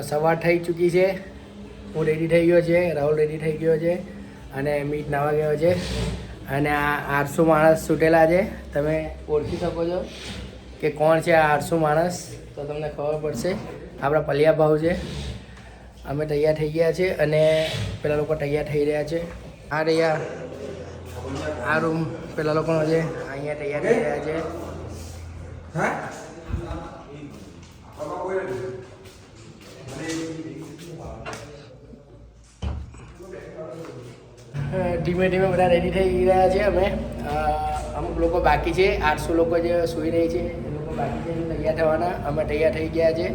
સવાર થઈ ચૂકી છે. હું રેડી થઈ ગયો છે, રાહુલ રેડી થઈ ગયો છે અને મીત નાવા ગયો છે. અને આ 800 માણસ છૂટેલા છે. તમે ઓળખી શકો છો કે કોણ છે આ 800 માણસ, તો તમને ખબર પડશે. આપણા પલિયા ભાવ છે. અમે તૈયાર થઈ ગયા છે અને પેલા લોકો તૈયાર થઈ રહ્યા છે. આ રહ્યા આ રૂમ પેલા લોકોનો છે, અહીંયા તૈયાર થઈ રહ્યા છે. ધીમે ધીમે બધા રેડી થઈ રહ્યા છે. અમે અમુક લોકો બાકી છે, 800 લોકો જે સૂઈ રહી છે એ લોકો બાકી છે તૈયાર થવાના. અમે તૈયાર થઈ ગયા છે.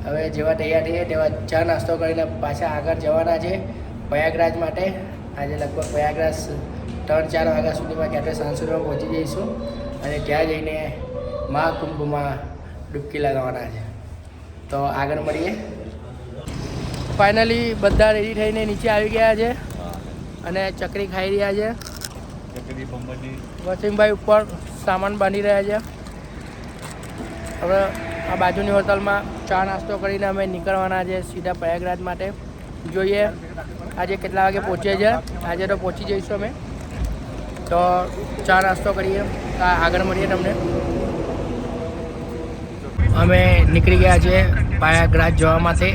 હવે જેવા તૈયાર થઈએ તેવા ચા નાસ્તો કરીને પાછા આગળ જવાના છે પ્રયાગરાજ માટે. આજે લગભગ પ્રયાગરાજ 3-4 વાગ્યા સુધીમાં ક્યાં સાંજ સુધીમાં પહોંચી જઈશું અને ત્યાં જઈને મહાકુંભમાં ડૂબકી લગાવવાના છે. તો આગળ મળીએ. ફાઇનલી બધા રેડી થઈને નીચે આવી ગયા છે અને ચકરી ખાઈ રહ્યા છે. વસીમભાઈ ઉપર સામાન બાંધી રહ્યા છે. હવે આ બાજુની હોટલમાં ચા નાસ્તો કરીને અમે નીકળવાના છે સીધા પ્રયાગરાજ માટે. જોઈએ આજે કેટલા વાગે પહોંચીએ છે. આજે તો પહોંચી જઈશું અમે. તો ચા નાસ્તો કરીએ, આગળ મળીએ તમને. અમે નીકળી ગયા છે પ્રયાગરાજ જવા માટે.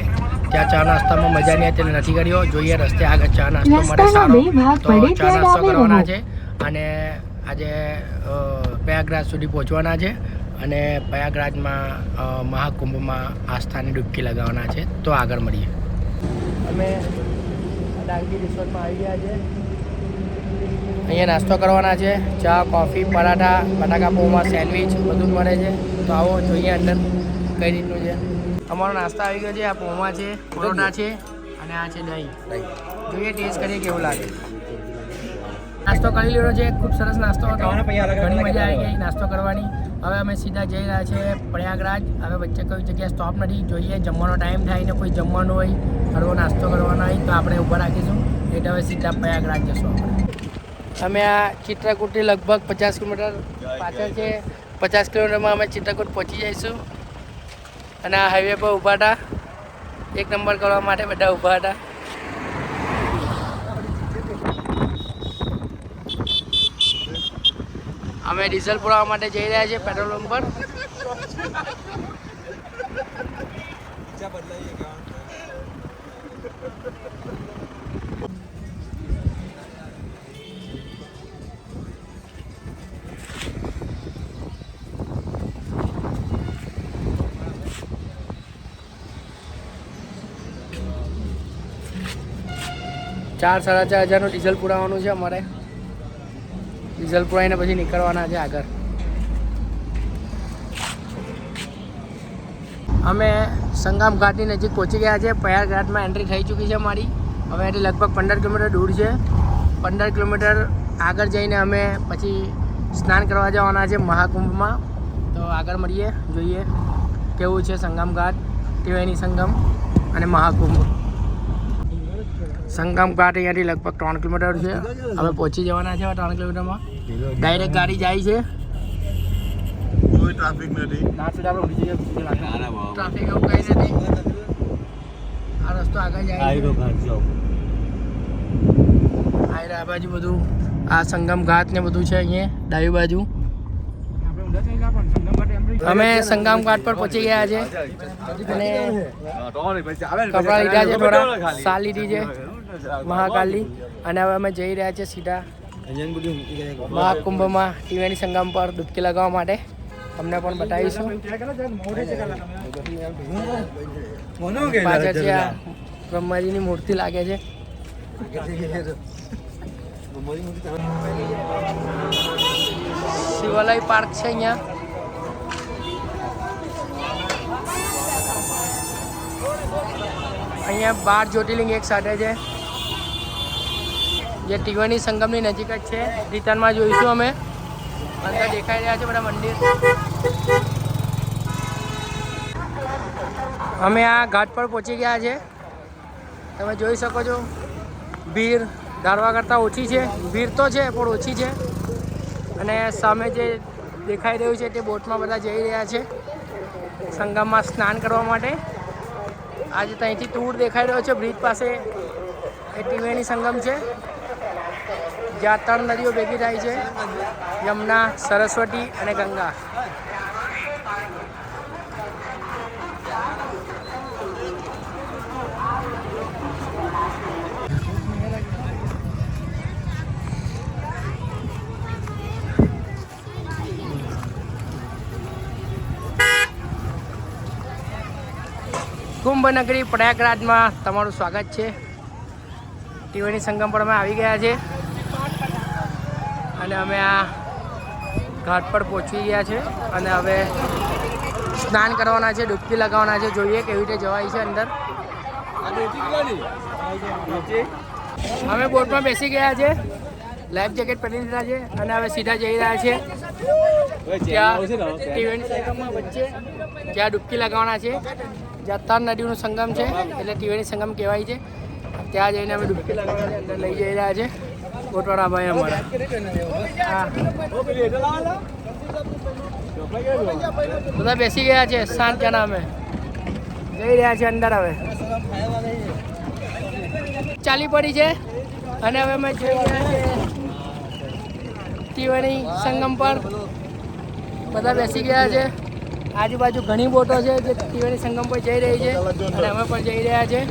ત્યાં ચા નાસ્તામાં મજા નહીં હતી, નથી કર્યો. જોઈએ રસ્તે આગળ ચા નાસ્તો મળે સારો તો ચા નાસ્તો કરવાના છે. અને આજે પ્રયાગરાજ સુધી પહોંચવાના છે અને પ્રયાગરાજમાં મહાકુંભમાં આસ્થાની ડૂબકી લગાવવાના છે. તો આગળ મળીએ. અમે ડાંગી રિસોર્ટમાં આવી ગયા છે. અહીંયા નાસ્તો કરવાના છે. ચા, કોફી, પરાઠા, બટાકા પૌવા, સેન્ડવિચ બધું મળે છે. તો આવો જોઈએ અંદર કઈ રીતનું છે. અમારો નાસ્તો આવી ગયો છે. આ પૌવા છે, પરોઠા છે અને આ છે દહીં. જોઈએ ટેસ્ટ કરીએ કેવું લાગે. નાસ્તો કરી લીધો છે. ખૂબ સરસ નાસ્તો હતો. ઘણી મજા આવી ગઈ નાસ્તો કરવાની. હવે અમે સીધા જઈ રહ્યા છીએ પ્રયાગરાજ. હવે વચ્ચે કોઈ જગ્યાએ સ્ટોપ નથી. જોઈએ જમવાનો ટાઈમ થાય ને કોઈ જમવાનું હોય, હળવો નાસ્તો કરવાનો હોય તો આપણે ઊભા રાખીશું. એટલે હવે સીધા પ્રયાગરાજ જશું આપણે. અમે આ ચિત્રકૂટથી લગભગ 50 કિલોમીટર પાછળ છે. 50 કિલોમીટરમાં અમે ચિત્રકૂટ પહોંચી જઈશું. અને આ હાઈવે પર ઊભા હતા, એક નંબર કરવા માટે બધા ઊભા હતા. અમે ડીઝલ પુરાવા માટે જઈ રહ્યા છીએ પેટ્રોલ પંપ પર. $4,500 ડીઝલ પુરાવાનું છે અમારે. ડીઝલ પુરાઈને પછી નીકળવાના છે આગળ. અમે સંગમ ઘાટની નજીક પહોંચી ગયા છે. પ્રયાગરાજમાં એન્ટ્રી થઈ ચૂકી છે અમારી. હવે એથી લગભગ 15 કિલોમીટર દૂર છે. 15 કિલોમીટર આગળ જઈને અમે પછી સ્નાન કરવા જવાના છે મહાકુંભમાં. તો આગળ મળીએ, જોઈએ કેવું છે સંગમ ઘાટ, ત્રિવેણી સંગમ અને મહાકુંભ. સંગમ ઘાટ અહીંયાથી લગભગ 3 કિલોમીટર છે. હવે પહોંચી જવાના છે 3 કિલોમીટરમાં. ડાયરેક્ટ ગાડી જાય છે. કોઈ ટ્રાફિક નથી. ટ્રાફિક એવું કંઈ નથી. આ રસ્તો આગળ જાય છે. આ બાજુ બધું આ સંગમ ઘાટ ને બધું છે. અહીંયા ડાબી બાજુ અમે સંગમ ઘાટ પર પહોંચી ગયા છે અને કપડાં લીધા છે, થોડા સાલ લીધી છે મહાકાલી. અને હવે અમે જઈ રહ્યા છીએ સીધા મહાકુંભમાં ત્રિવેણી સંગમ પર ડૂબકી લગાવવા માટે. તમને પણ બતાવીશું. પાછળ છે આ બ્રહ્માજીની મૂર્તિ લાગે છે. શિવાલય પાર્ક છે અહીંયા. અહીંયા 12 જ્યોતિર્લિંગ એક સાથે છે. જે ત્રિવેણી સંગમની નજીક જ છે. રિટર્નમાં જોઈશું અમે. અંદર દેખાઈ રહ્યા છે બધા મંદિર. અમે આ ઘાટ પર પહોંચી ગયા છે. તમે જોઈ શકો છો ભીડ ધારવા કરતાં ઓછી છે. ભીડ તો છે પણ ઓછી છે. અને સામે જે દેખાઈ રહ્યું છે તે બોટમાં બધા જઈ રહ્યા છે સંગમમાં સ્નાન કરવા માટે. આજે ત્યાંથી ટૂર દેખાઈ રહ્યો છે બ્રિજ પાસે એ ત્રિવેણી સંગમ છે, જ્યાં 3 નદીઓ ભેગી થાય છે, યમુના, સરસ્વતી અને ગંગા. કુંભનગરી પ્રયાગરાજમાં તમારું સ્વાગત છે. ત્રિવેણી સંગમ પર અમે આવી ગયા છે અને અમે આ ઘાટ પર પહોંચી ગયા છે અને હવે સ્નાન કરવાના છે, ડૂબકી લગાવવાના છે. જોઈએ કેવી રીતે જવાય છે અંદર. અમે બોટમાં બેસી ગયા છે, લાઈફ જેકેટ પહેરી લીધા છે અને હવે સીધા જઈ રહ્યા છે ત્યાં ત્રિવેણી સંગમમાં વચ્ચે જ્યાં ડૂબકી લગાવવાના છે, જ્યાં 3 નદીઓનું સંગમ છે એટલે ત્રિવેણી સંગમ કહેવાય છે. ત્યાં જઈને અમે ડૂબકી લગાવવાના અંદર લઈ જઈ રહ્યા છે બોટવાળા ભાઈ અમારા. બધા બેસી ગયા છે, શાંત જણા અમે જઈ રહ્યા છે અંદર. હવે ચાલી પડી છે અને હવે અમે જઈ રહ્યા છે ત્રિવેણી સંગમ પર. બધા બેસી ગયા છે, આજુબાજુ ઘણી બોટો છે જે ત્રિવેણી સંગમ પર જઈ રહી છે અને અમે પણ જઈ રહ્યા છે,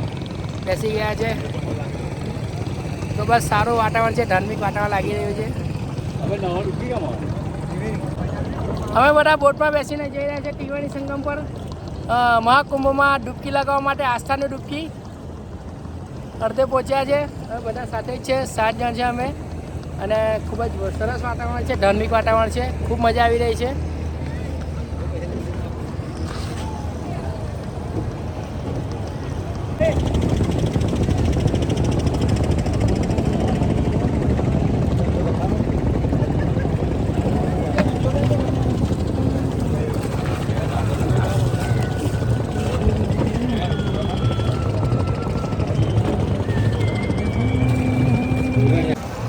બેસી ગયા છે. તો બસ સારું વાતાવરણ છે, ધાર્મિક વાતાવરણ લાગી રહ્યું છે. અમે બધા બોટમાં બેસીને જઈ રહ્યા છે ત્રિવેણી સંગમ પર મહાકુંભમાં ડૂબકી લગાવવા માટે. આસ્થાની ડૂબકી અડધે પહોંચ્યા છે. હવે બધા સાથે જ છે, 7 જણ છે અમે અને ખૂબ જ સરસ વાતાવરણ છે, ધાર્મિક વાતાવરણ છે, ખૂબ મજા આવી રહી છે.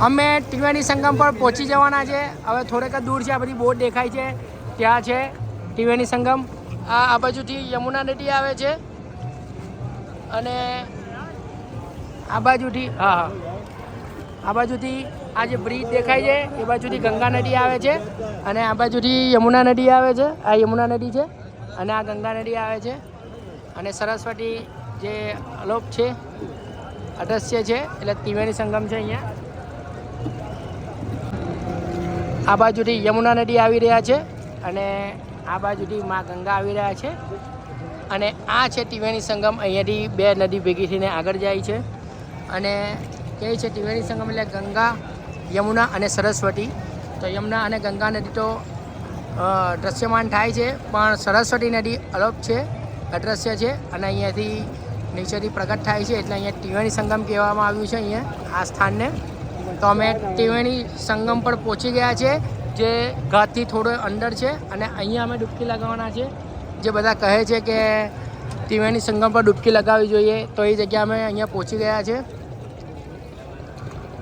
અમે ત્રિવેણી સંગમ પર પહોંચી જવાના છે. હવે થોડેક જ દૂર છે, આ બધી બોટ દેખાય છે ત્યાં છે ત્રિવેણી સંગમ. આ બાજુથી યમુના નદી આવે છે અને આ બાજુથી આ બાજુથી આ જે બ્રિજ દેખાય છે એ બાજુથી ગંગા નદી આવે છે અને આ બાજુથી યમુના નદી આવે છે. આ યમુના નદી છે અને આ ગંગા નદી આવે છે અને સરસ્વતી જે અલોપ છે, અદૃશ્ય છે, એટલે ત્રિવેણી સંગમ છે અહીંયા. આ બાજુથી યમુના નદી આવી રહ્યા છે અને આ બાજુથી મા ગંગા આવી રહ્યા છે અને આ છે ત્રિવેણી સંગમ. અહીંયાથી 2 નદી ભેગી થઈને આગળ જાય છે અને કહે છે ત્રિવેણી સંગમ એટલે ગંગા, યમુના અને સરસ્વતી. તો યમુના અને ગંગા નદી તો દ્રશ્યમાન થાય છે, પણ સરસ્વતી નદી અલોપ છે, અદૃશ્ય છે અને અહીંયાથી નીચેથી પ્રગટ થાય છે, એટલે અહીંયા ત્રિવેણી સંગમ કહેવામાં આવ્યું છે અહીંયા આ સ્થાનને. તો અમે ત્રિવેણી સંગમ પર પહોંચી ગયા છે, જે ઘાટથી થોડો અંદર છે અને અહીંયા અમે ડૂબકી લગાવવાના છે. જે બધા કહે છે કે ત્રિવેણી સંગમ પર ડૂબકી લગાવવી જોઈએ, તો એ જગ્યા અમે અહીંયા પહોંચી ગયા છે.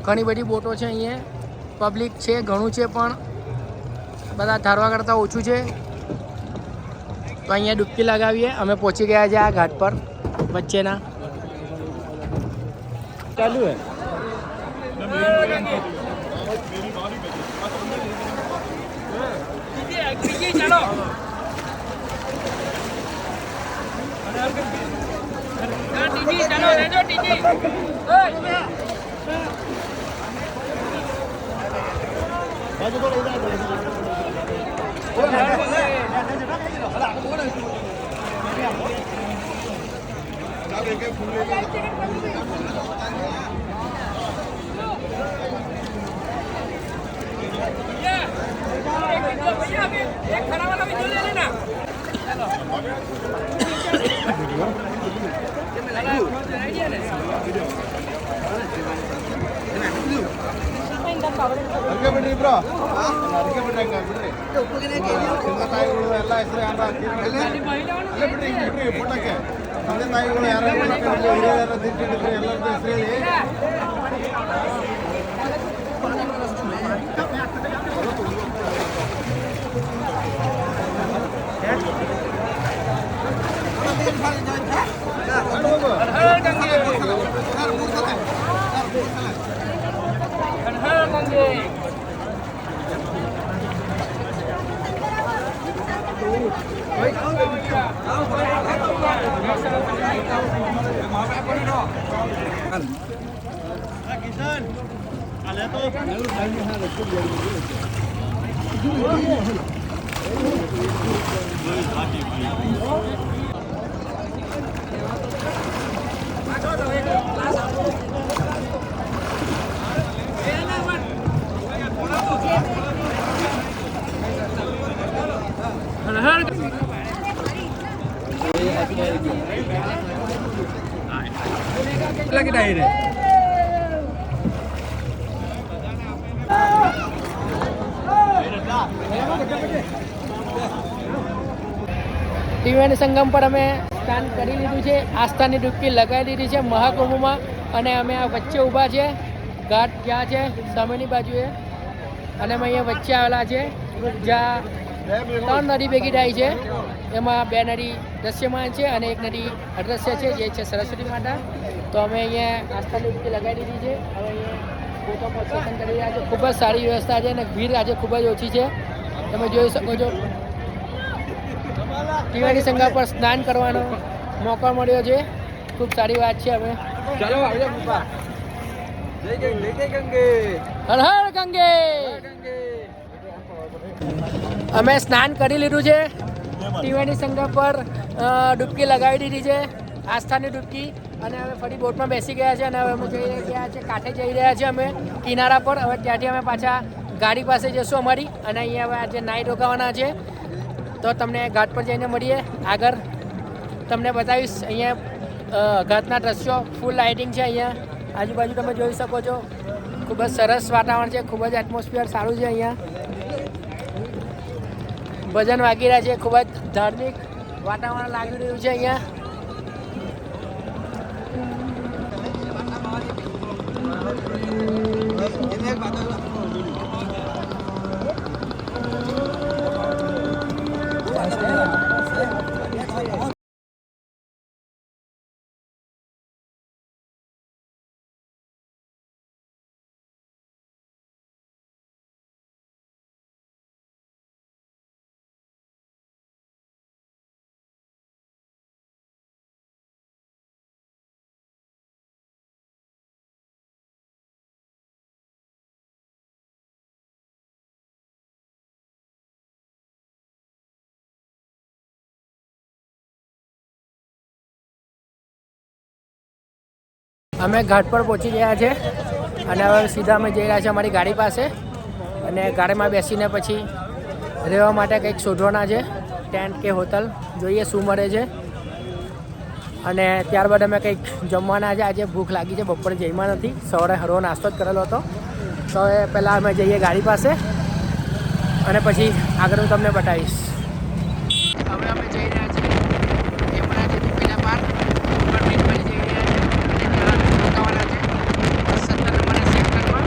ઘણી બધી બોટો છે, અહીંયા પબ્લિક છે ઘણું છે, પણ બધા ધારવા કરતાં ઓછું છે. તો અહીંયા ડૂબકી લગાવીએ. અમે પહોંચી ગયા છે આ ઘાટ પર વચ્ચેના. ચાલુ હે ચાલો ચાલો રેજો ટીજી एक खड़ा वाला भी ले लेना. ಅರ್ಕೆ ಬಿಡ್ರಿ ಇಬ್ರು ಅರ್ಕೆ ಬಿಡ್ರಿ ತಂದೆ ತಾಯಿಗಳು ಎಲ್ಲ ಹೆಸರು ಅಲ್ಲೇ ಬಿಡ್ರಿ ಬಿಡ್ರಿ ಫೋಟೋಕ್ಕೆ ತಂದೆ ತಾಯಿಗಳು ಯಾರು ಹಿರಿಯರ ತಿಂತಿದ್ರು ಎಲ್ಲರದ್ದು ಹೆಸರು ಹೇಳಿ. ત્રિવેણી સંગમ પર અમે સ્નાન કરી લીધું છે. આસ્થાની ડૂબકી લગાવી દીધી છે મહાકુંભમાં, અને અમે આ વચ્ચે ઊભા છે. ઘાટ ક્યાં છે? સામેની બાજુએ. અને અમે અહીંયા વચ્ચે આવેલા છે જ્યાં 3 નદી ભેગી થાય છે. એમાં 2 નદી દ્રશ્યમાન છે અને એક નદી અદ્રશ્ય છે, જે છે સરસ્વતી માતા. તો અમે અહીંયા આસ્થાની ડૂબકી લગાવી દીધી છે. હવે અહીંયા ફોટો પોસ્ટેશન કરી રહ્યા છે. ખૂબ જ સારી વ્યવસ્થા છે અને ભીડ આજે ખૂબ જ ઓછી છે. તમે જોઈ શકો છો. ત્રિવેણી સંગમ પર સ્નાન કરવાનો મોકો મળ્યો છે. ખૂબ સારી વાત છે. અમે ચાલો આવજો પપ્પા. જય ગંગે. હર હર ગંગે. અમે સ્નાન કરી લીધું છે. ત્રિવેણી સંગમ પર ડૂબકી લગાવી દીધી છે, આસ્થાની ડૂબકી. અને હવે ફરી બોટમાં બેસી ગયા છે અને હવે અમે જઈ રહ્યા છીએ કાંઠે જઈ રહ્યા છીએ અમે કિનારા પર. હવે ત્યાંથી અમે પાછા ગાડી પાસે જઈશું અમારી, અને અહીંયા હવે આજે નાઈટ રોકાવાના છે. તો તમને ઘાટ પર જઈને મળીએ. આગળ તમને બતાવીશ. અહીંયા ઘાટના દ્રશ્યો ફૂલ લાઇટિંગ છે. અહીંયા આજુબાજુ તમે જોઈ શકો છો. ખૂબ જ સરસ વાતાવરણ છે, ખૂબ જ એટમોસ્ફિયર સારું છે. અહીંયા ભજન વાગી રહ્યા છે. ખૂબ જ ધાર્મિક વાતાવરણ લાગી રહ્યું છે અહીંયા. અમે ઘાટ પર પહોંચી ગયા છે અને હવે સીધા અમે જઈ રહ્યા છીએ અમારી ગાડી પાસે. અને ગાડીમાં બેસીને પછી રહેવા માટે કંઈક શોધવાના છે, ટેન્ટ કે હોટલ. જોઈએ શું મળે છે. અને ત્યારબાદ અમે કંઈક જમવાના છે. આજે ભૂખ લાગી છે, બપોરે જમ્યા નથી. સવારે હળવો નાસ્તો જ કરેલો હતો. તો હવે પહેલાં અમે જઈએ ગાડી પાસે અને પછી આગળ હું તમને બતાવીશ. હવે અમે જઈ રહ્યા છીએ એમના જે પેલા પાર ઉપર બ્રિજ પર જઈ રહ્યા છીએ. રોકાવાના છે 17 નંબરના સેક્ટરમાં.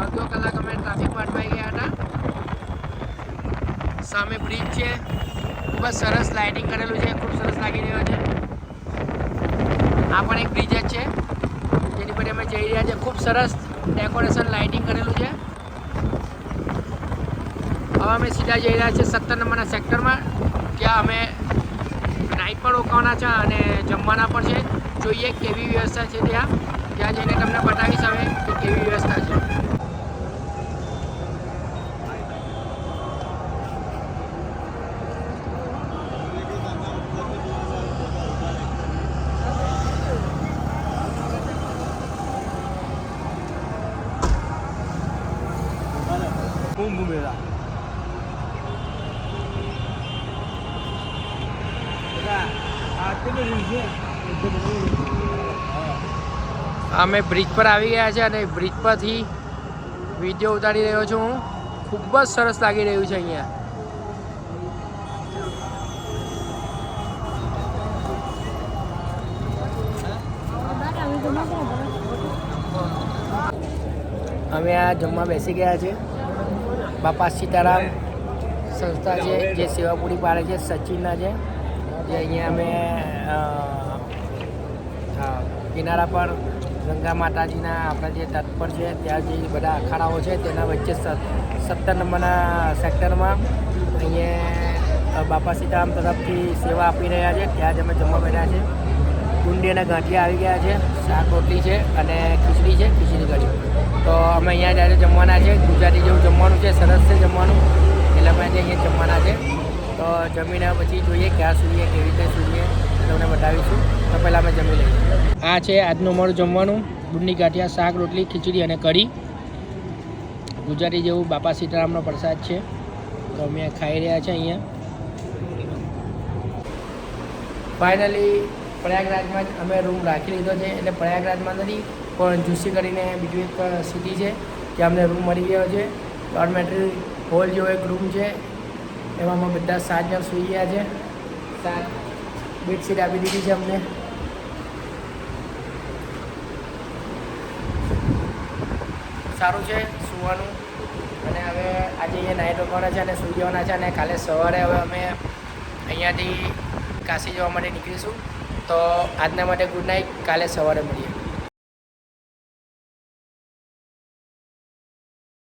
અડધો કલાક અમે ટ્રાફિકમાં અટવાઈ ગયા હતા. સામે બ્રિજ છે, ખૂબ જ સરસ લાઇટિંગ કરેલું છે, ખૂબ સરસ લાગી રહ્યો છે. આ પણ એક બ્રિજ જ છે જેની પર અમે જઈ રહ્યા છીએ. ખૂબ સરસ ડેકોરેશન લાઇટિંગ કરેલું છે. હવે અમે સીધા જઈ રહ્યા છીએ 17 નંબરના સેક્ટરમાં. ત્યાં અમે નાઇટ પણ રોકાવાના છે અને જમવાના પણ છે. જોઈએ કેવી વ્યવસ્થા છે ત્યાં જઈને તમને બતાવીશ હવે કે કેવી વ્યવસ્થા છે. કુંભ મેળા અમે બ્રિજ પર આવી ગયા છે અને બ્રિજ પરથી વિડીયો ઉતારી રહ્યો છું હું. ખૂબ જ સરસ લાગી રહ્યું છે અહીંયા. અમે આ જમવા બેસી ગયા છે. બાપા સીતારામ સંસ્થા છે જે સેવા પૂરી પાડે છે, સચિનના છે. જે અહીંયા અમે કિનારા પર ગંગા માતાજીના આપણા જે ઉપર છે ત્યાં જે બધા અખાડાઓ છે તેના વચ્ચે 17 નંબરના સેક્ટરમાં અહીંયા બાપા સીતારામ તરફથી સેવા આપી રહ્યા છે. ત્યાં જ અમે જમવા બેઠા છે. કુંડી અને ગાંઠિયા આવી ગયા છે, શાક રોટલી છે અને ખીચડી છે, ખીચડી કઢી. તો અમે અહીંયા જ્યારે જમવાના છે. ગુજરાતી જેવું જમવાનું છે, સરસ છે જમવાનું, એટલે અમે આજે અહીંયા જમવાના છે. તો જમીને પછી જોઈએ ક્યાં સૂઈએ, કેવી રીતે સૂઈએ તમને બતાવીશું. તો પહેલાં અમે જમી લઈએ. આ છે આજનું અમારું જમવાનું: ગુંડી ગાંઠિયા, શાક રોટલી, ખીચડી અને કઢી. ગુજરાતી જેવું બાપા સીતારામનો પ્રસાદ છે. તો અમે ખાઈ રહ્યા છે અહીંયા. ફાઇનલી પ્રયાગરાજમાં જ અમે રૂમ રાખી લીધો છે. એટલે પ્રયાગરાજમાં નથી પણ જુસ્સી કરીને બીજું એક સિટી છે ત્યાં અમને રૂમ મળી ગયો છે. ડોર્મેટરી હોલ જેવો એક રૂમ છે. એમાં અમે બધા 7 જણ સૂઈ ગયા છે. 7 બેડશીટ આપી દીધી છે અમને. સારું છે સૂવાનું. અને હવે આજે અહીંયા નાઇટ રોકવાના છે અને સૂઈ જવાના છે. અને કાલે સવારે હવે અમે અહીંયાથી કાશી જવા માટે નીકળીશું. તો આજના માટે ગુડ નાઇટ. કાલે સવારે મળીએ.